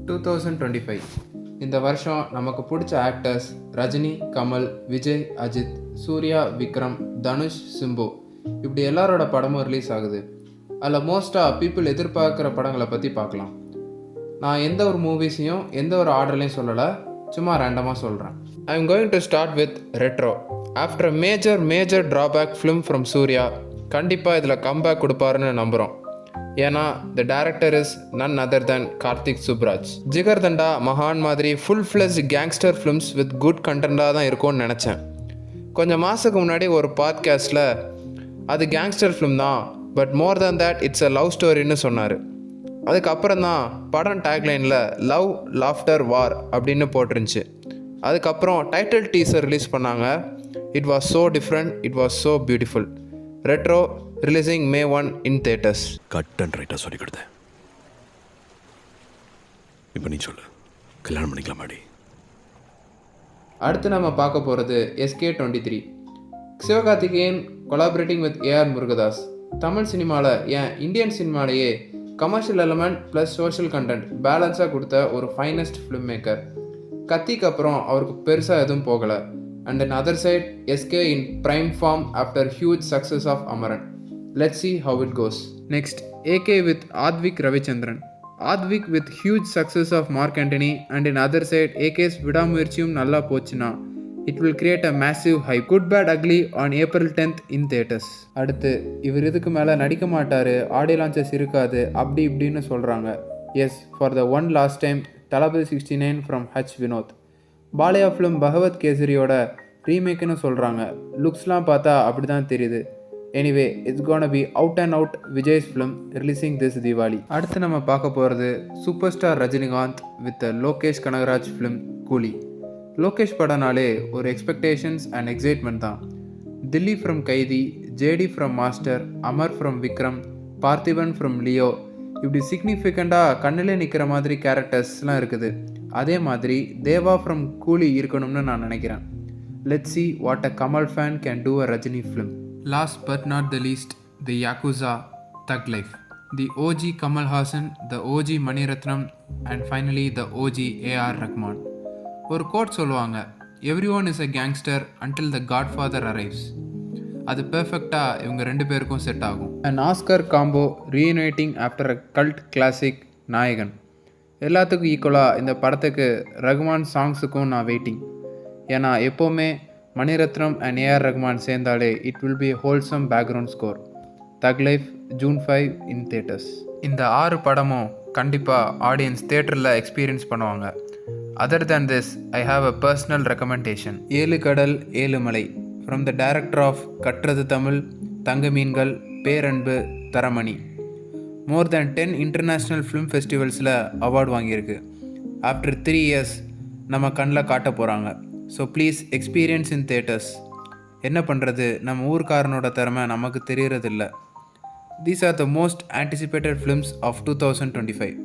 2025 இந்த வருஷம் நமக்கு பிடிச்ச ஆக்டர்ஸ் ரஜினி, கமல், விஜய், அஜித், சூர்யா, விக்ரம், தனுஷ், சிம்பு இப்படி எல்லாரோட படமும் ரிலீஸ் ஆகுது. அதில் மோஸ்ட்டாக பீப்புள் எதிர்பார்க்குற படங்களை பற்றி பார்க்கலாம். நான் எந்த ஒரு மூவிஸையும் எந்த ஒரு ஆர்டர்லையும் சொல்லலை, சும்மா ரேண்டமாக சொல்கிறேன். I am going to start with Retro. After major drawback film from Suriya, கண்டிப்பாக இதில் கம்பேக் கொடுப்பாருன்னு நம்புகிறோம். ஏன்னா the director is none other than Karthik Subbaraj. Jigarthanda, மகான் மாதிரி full fledge gangster films with good கண்டென்ட்டாக தான் இருக்கும்னு நினச்சேன். கொஞ்சம் மாதத்துக்கு முன்னாடி ஒரு பாட்காஸ்ட்டில் அது கேங்ஸ்டர் ஃபிலிம் தான், but more than that it's a love ஸ்டோரின்னு சொன்னார். அதுக்கப்புறம் தான் படம் டேக்லைனில் லவ் லாஃப்டர் வார் அப்படின்னு போட்டிருந்துச்சு. அதுக்கப்புறம் டைட்டில் டீசர் ரிலீஸ் பண்ணாங்க. It was so different, it was so beautiful. Retro releasing May 1 in theaters. Cut and ரைட்டாக சொல்லி கொடுத்தேன். இப்போ நீ சொல்லு, கல்யாணம் பண்ணிக்கலாமாடி? அடுத்து நம்ம பார்க்க போகிறது SK23. Sivakarthikeyan collaborating with AR Murugadoss. Tamil சினிமாவில் ஏன் இந்தியன் சினிமாலேயே commercial element plus social content பேலன்ஸாக கொடுத்த ஒரு ஃபைனஸ்ட் ஃபிலிம் மேக்கர். கத்திக்கு அப்புறம் அவருக்கு பெருசாக எதுவும் போகலை. And on the other side, SK in prime form after huge success of Amaran. Let's see how it goes. Next, AK with Advik Ravichandran. Advik with huge success of Mark Antony, and in other side, AK's விடாமுயற்சியும் நல்லா போச்சுன்னா it will create a massive hype. Good Bad Ugly on April 10th in theaters. அடுத்து இவர் இதுக்கு மேலே நடிக்க மாட்டார், audio launches இருக்காது அப்படி இப்படின்னு சொல்கிறாங்க. Yes, for the one last time Thalapathy 69 from H. Vinoth. Balayya film பகவத் கேசரியோட ரீமேக்குன்னு சொல்கிறாங்க. லுக்ஸ்லாம் பார்த்தா அப்படி தான் தெரியுது. Anyway, it's gonna be out and out Vijay's film releasing this Deepavali. அடுத்து நம்ம பார்க்க போகிறது super star Rajinikanth with Lokesh Kanagaraj film Coolie. Lokesh படனாலே ஒரு எக்ஸ்பெக்டேஷன்ஸ் அண்ட் எக்ஸைட்மெண்ட் தான். Dilli from Kaithi, JD from Master, Amar from Vikram, Parthiban from Leo இப்படி சிக்னிஃபிகண்ட்டாக கண்ணிலே நிற்கிற மாதிரி கேரக்டர்ஸ்லாம் இருக்குது. அதே மாதிரி தேவா ஃப்ரம் கூலி இருக்கணும்னு நான் நினைக்கிறேன். Let's see what a Kamal fan can do a Rajini film. Last but not the least, the Yakuza Thug Life. The OG Kamal Haasan, the OG Mani Ratnam, and finally the OG AR Rahman. ஒரு code சொல்லுவாங்க, everyone is a gangster until the Godfather arrives. அது பெர்ஃபெக்டாக இவங்க ரெண்டு பேருக்கும் set ஆகும். An Oscar combo reuniting after a cult classic நாயகன். எல்லாத்துக்கும் ஈக்குவலாக இந்த படத்துக்கு ரகுமான் சாங்ஸுக்கும் நான் வெயிட்டிங். ஏன்னா எப்போவுமே மணிரத்னம் அண்ட் AR ரகுமான் சேர்ந்தாலே it will be wholesome background score. Thug life June 5 in theaters. இந்த 6 படமும் கண்டிப்பாக ஆடியன்ஸ் தேட்டரில் எக்ஸ்பீரியன்ஸ் பண்ணுவாங்க. Other than this, I have a personal recommendation. 7 கடல் 7 மலை ஃப்ரம் த டைரக்டர் ஆஃப் கற்றது Tamil, Thanga Meengal, Peranbu, Taramani. More than 10 international film ஃபெஸ்டிவல்ஸில் அவார்டு வாங்கியிருக்கு. ஆஃப்டர் 3 years நம்ம கண்ணில் காட்ட போகிறாங்க. So please experience in theatres. என்ன பண்ணுறது, நம்ம ஊர்க்காரனோட திறமை நமக்கு தெரியறதில்ல. These are the most anticipated films of 2025.